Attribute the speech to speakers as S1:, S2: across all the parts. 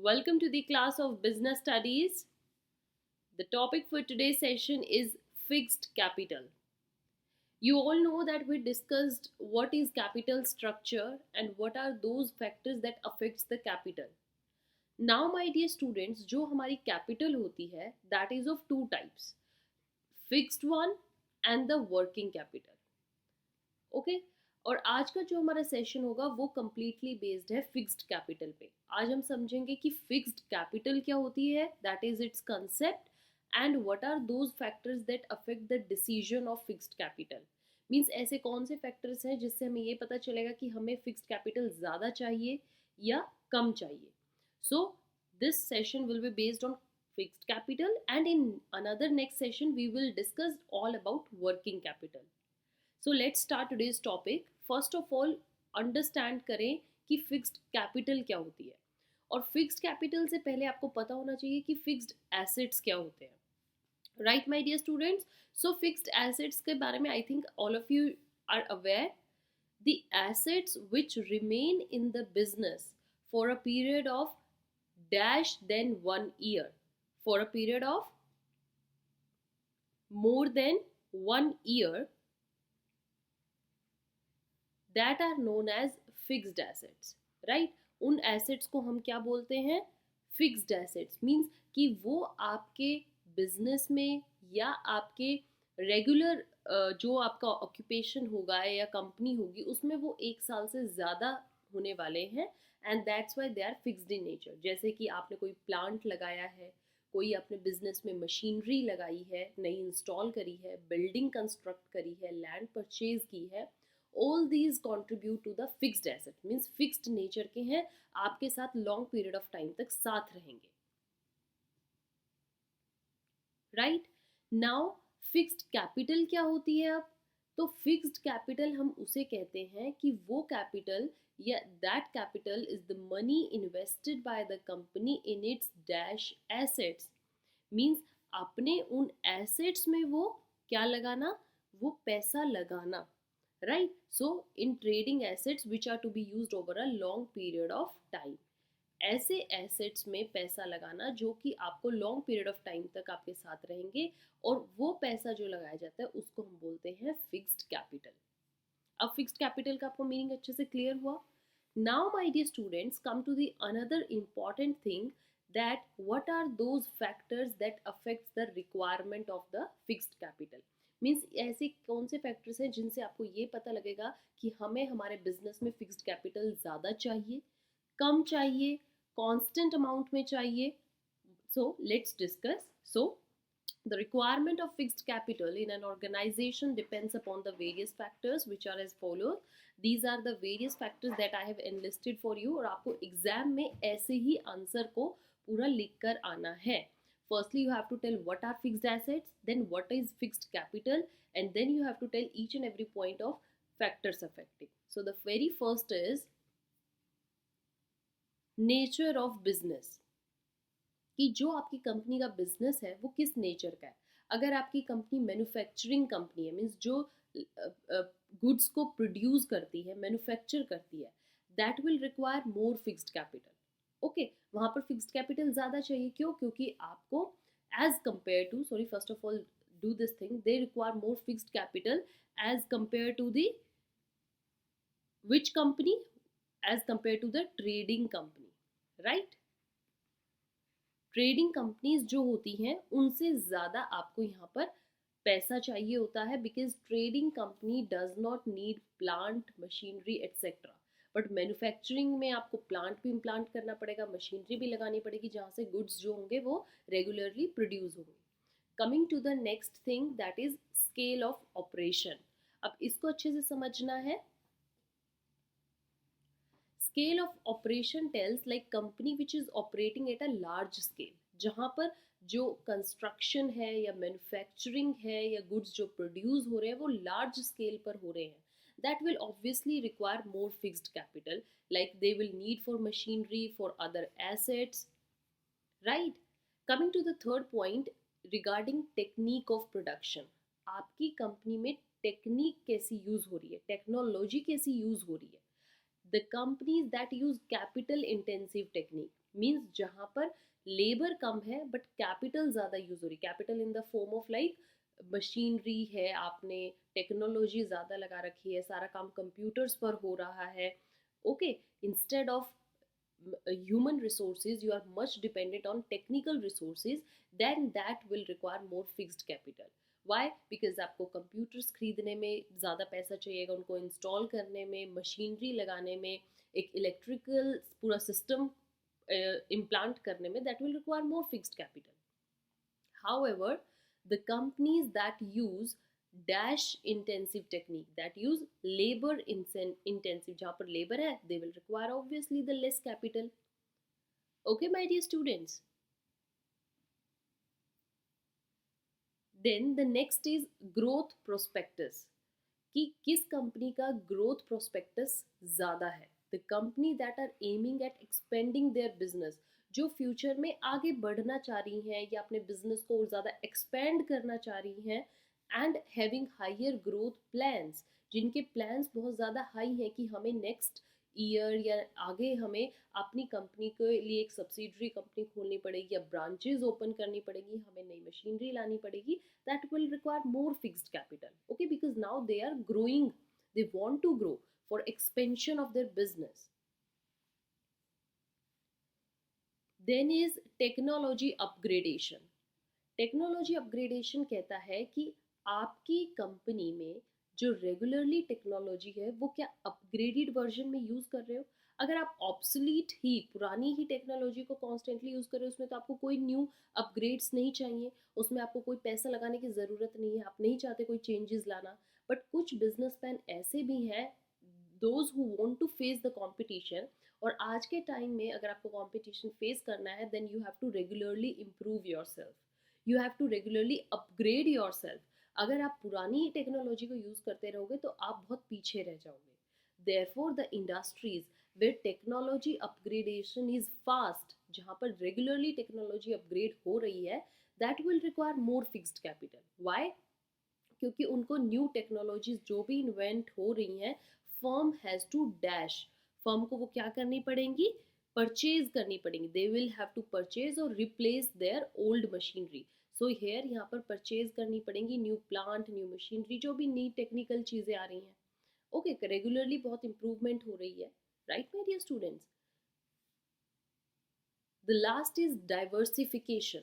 S1: Welcome to the class of business studies. The topic for today's session is fixed capital. You all know that we discussed what is capital structure and what are those factors that affects the capital. Now my dear students, जो हमारी capital होती है that is of two types, fixed one and the working capital. Okay? और आज का जो हमारा session होगा वो कम्प्लीटली बेस्ड है फिक्स्ड कैपिटल पे. आज हम समझेंगे कि फिक्स्ड कैपिटल क्या होती है, that is its concept, and what are those factors that affect the decision of fixed capital. Means ऐसे कौन से फैक्टर्स हैं जिससे हमें ये पता चलेगा कि हमें फिक्स्ड कैपिटल ज़्यादा चाहिए या कम चाहिए. So this session will be based on fixed capital, and in another next session we will discuss all about working capital. So let's start today's topic. First of all understand करें कि fixed capital क्या होती है. और fixed capital से पहले आपको पता होना चाहिए कि फिक्स्ड एसेट्स क्या होते हैं. Right my dear students. So fixed assets के बारे में I think all of you are aware. The assets which remain in the business for a period of dash then 1 year, for a period of more than 1 year, that are known as fixed assets. right? उन assets को हम क्या बोलते हैं? fixed assets. means कि वो आपके business में या आपके regular जो आपका occupation होगा या कंपनी होगी उसमें वो 1 साल से ज़्यादा होने वाले हैं, and that's why they are fixed in nature. जैसे कि आपने कोई plant लगाया है, कोई अपने बिजनेस में मशीनरी लगाई है, नई इंस्टॉल करी है, बिल्डिंग कंस्ट्रक्ट करी है, लैंड परचेज की है, all these contribute to the fixed asset. means fixed nature के हैं, आपके साथ long period of time तक साथ रहेंगे. right? now fixed capital क्या होती है? अब तो fixed capital हम उसे कहते हैं कि वो capital या that capital is the money invested by the company in its dash assets. means अपने उन assets में वो क्या लगाना? वो पैसा लगाना. right? so in trading assets which are to be used over a long period of time, ऐसे assets में पैसा लगाना जो कि आपको long period of time तक आपके साथ रहेंगे, और वो पैसा जो लगाया जाता है उसको हम बोलते हैं fixed capital. अब fixed capital का आपको मीनिंग अच्छे से क्लियर हुआ. now my dear students, come to the another important thing, that what are those factors that affects the requirement of the fixed capital. Means ऐसे कौन से फैक्टर्स हैं जिनसे आपको ये पता लगेगा कि हमें हमारे बिजनेस में फिक्स्ड कैपिटल ज़्यादा चाहिए, कम चाहिए, कांस्टेंट अमाउंट में चाहिए. So let's discuss. So the requirement of fixed capital in an organization depends upon the various factors which are as follows. These are the various factors that I have enlisted for you, और आपको exam में ऐसे ही answer को पूरा लिख कर आना है. Firstly, you have to tell what are fixed assets, then what is fixed capital, and then you have to tell each and every point of factors affecting. So the very first is nature of business. कि जो आपकी company का business है वो किस nature का है. अगर आपकी कंपनी मैन्युफैक्चरिंग कंपनी है, मीन्स जो गुड्स को प्रोड्यूस करती है, मैन्युफैक्चर करती है, that will require more fixed capital. Okay, वहाँ पर फिक्स्ड कैपिटल ज़्यादा चाहिए. क्यों? क्योंकि आपको as compare to, sorry first of all do this thing, they require more fixed capital as compare to the which company? As compare to the trading company. Right? Trading companies जो होती हैं उनसे ज़्यादा आपको यहाँ पर पैसा चाहिए होता है, because trading company does not need plant, machinery etcetera. But manufacturing में आपको प्लांट भी इम्प्लांट करना पड़ेगा, मशीनरी भी लगानी पड़ेगी जहाँ से गुड्स जो होंगे वो रेगुलरली प्रोड्यूस होंगे. Coming to the next thing, that is scale of operation. अब इसको अच्छे से समझना है. Scale of operation tells like company which is operating at a large scale, जहाँ पर जो कंस्ट्रक्शन है या मैन्युफैक्चरिंग है या गुड्स जो प्रोड्यूस हो रहे हैं वो लार्ज स्केल पर हो रहे हैं. that will obviously require more fixed capital, like they will need for machinery, for other assets. right? coming to the third point regarding technique of production. आपकी कंपनी में टेक्निक कैसी यूज हो रही है, टेक्नोलॉजी कैसी यूज हो रही है. the companies that use capital intensive technique, means जहाँ पर लेबर कम है बट कैपिटल ज़्यादा यूज हो रही, capital in the form of like machinery है, आपने टेक्नोलॉजी ज़्यादा लगा रखी है, सारा काम कंप्यूटर्स पर हो रहा है, okay, instead of human resources you are much dependent on technical resources, then that will require more fixed capital. why? because आपको कंप्यूटर्स खरीदने में ज़्यादा पैसा चाहिएगा, उनको इंस्टॉल करने में, मशीनरी लगाने में, एक इलेक्ट्रिकल पूरा सिस्टम इम्प्लांट करने में, that will require more fixed capital. However, the companies that use dash intensive technique, that use labor intensive, जहाँ पर labor है, they will require obviously the less capital. Okay, my dear students. Then the next is growth prospectus, कि किस company का growth prospects ज़्यादा है. The company that are aiming at expanding their business, जो future में आगे बढ़ना चाह रही हैं या अपने बिजनेस को और ज़्यादा एक्सपेंड करना चाह रही हैं, and having higher growth plans, जिनके प्लान्स बहुत ज़्यादा हाई हैं कि हमें नेक्स्ट ईयर या आगे हमें अपनी कंपनी के लिए एक सब्सिडरी कंपनी खोलनी पड़ेगी या ब्रांचेज ओपन करनी पड़ेगी, हमें नई मशीनरी लानी पड़ेगी, that will require more fixed capital, okay, because now they are growing, they want to grow for expansion of their business. Then is technology upgradation. Technology upgradation कहता है कि आपकी कंपनी में जो रेगुलरली टेक्नोलॉजी है वो क्या अपग्रेडेड वर्जन में यूज़ कर रहे हो. अगर आप ऑब्सोलीट ही पुरानी ही टेक्नोलॉजी को कॉन्स्टेंटली यूज़ कर रहे हो, उसमें तो आपको कोई न्यू अपग्रेड्स नहीं चाहिए, उसमें आपको कोई पैसा लगाने की ज़रूरत नहीं है, आप नहीं चाहते कोई चेंजेस लाना. बट कुछ बिजनेसमैन ऐसे भी हैं, those who want to face the competition, और आज के टाइम में अगर आपको कंपटीशन फेस करना है then you have to regularly improve yourself, you have to regularly upgrade yourself. अगर आप पुरानी टेक्नोलॉजी को यूज़ करते रहोगे तो आप बहुत पीछे रह जाओगे. Therefore the industries where technology upgradation is fast, जहाँ पर रेगुलरली टेक्नोलॉजी अपग्रेड हो रही है, that will require more fixed capital. Why? क्योंकि उनको न्यू टेक्नोलॉजीज जो भी इन्वेंट हो रही हैं, firm has to dash, firm को वो क्या करनी पड़ेंगी, परचेज करनी पड़ेंगी. They will have to purchase और replace their old machinery. So here यहाँ पर परचेज करनी पड़ेंगी न्यू प्लांट, न्यू मशीनरी, जो भी नई टेक्निकल चीज़ें आ रही हैं. ओके, रेगुलरली बहुत इंप्रूवमेंट हो रही है, right my dear students. The last is diversification.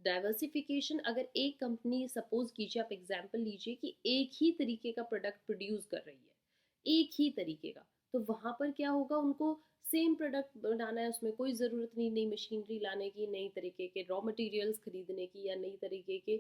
S1: Diversification, अगर एक कंपनी, सपोज कीजिए, आप एग्जांपल लीजिए कि एक ही तरीके का प्रोडक्ट प्रोड्यूस कर रही है, एक ही तरीके का, तो वहाँ पर क्या होगा, उनको सेम प्रोडक्ट बनाना है, उसमें कोई ज़रूरत नहीं नई मशीनरी लाने की, नई तरीके के रॉ मटेरियल्स खरीदने की, या नई तरीके के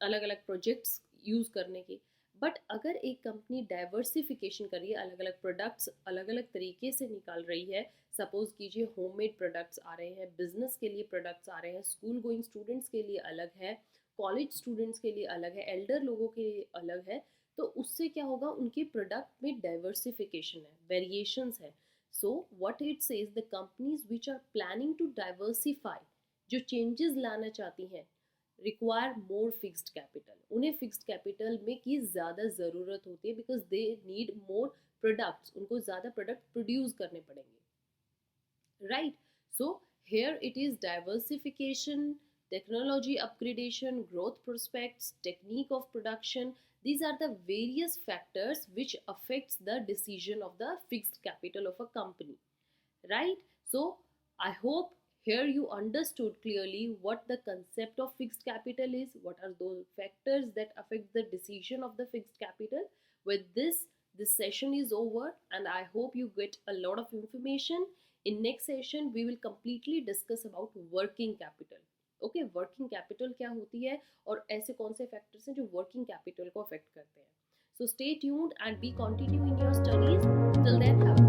S1: अलग अलग प्रोजेक्ट्स यूज़ करने की. बट अगर एक कंपनी डाइवर्सिफिकेशन कर रही है, अलग अलग प्रोडक्ट्स अलग अलग तरीके से निकाल रही है, सपोज कीजिए होममेड प्रोडक्ट्स आ रहे हैं, बिजनेस के लिए प्रोडक्ट्स आ रहे हैं, स्कूल गोइंग स्टूडेंट्स के लिए अलग है, कॉलेज स्टूडेंट्स के लिए अलग है, एल्डर लोगों के लिए अलग है, तो उससे क्या होगा, उनके प्रोडक्ट में डाइवर्सिफिकेशन है, वेरिएशंस है. So what it says, the companies which are planning to diversify, जो चेंजेस लाना चाहती हैं, रिक्वायर मोर फिक्स्ड कैपिटल. उन्हें फिक्स्ड कैपिटल में की ज़्यादा ज़रूरत होती है, because they need more products, उनको ज़्यादा प्रोडक्ट प्रोड्यूस करने पड़ेंगे, right? So here it is diversification, technology upgradation, growth prospects, technique of production. These are the various factors which affects the decision of the fixed capital of a company, right? So I hope here you understood clearly what the concept of fixed capital is, what are those factors that affect the decision of the fixed capital. With this session is over, and I hope you get a lot of information. In next session we will completely discuss about working capital. Okay, working capital क्या होती है और ऐसे कौन से factors हैं जो working capital को अफेक्ट करते हैं. So stay tuned and be continue in your studies. Till then have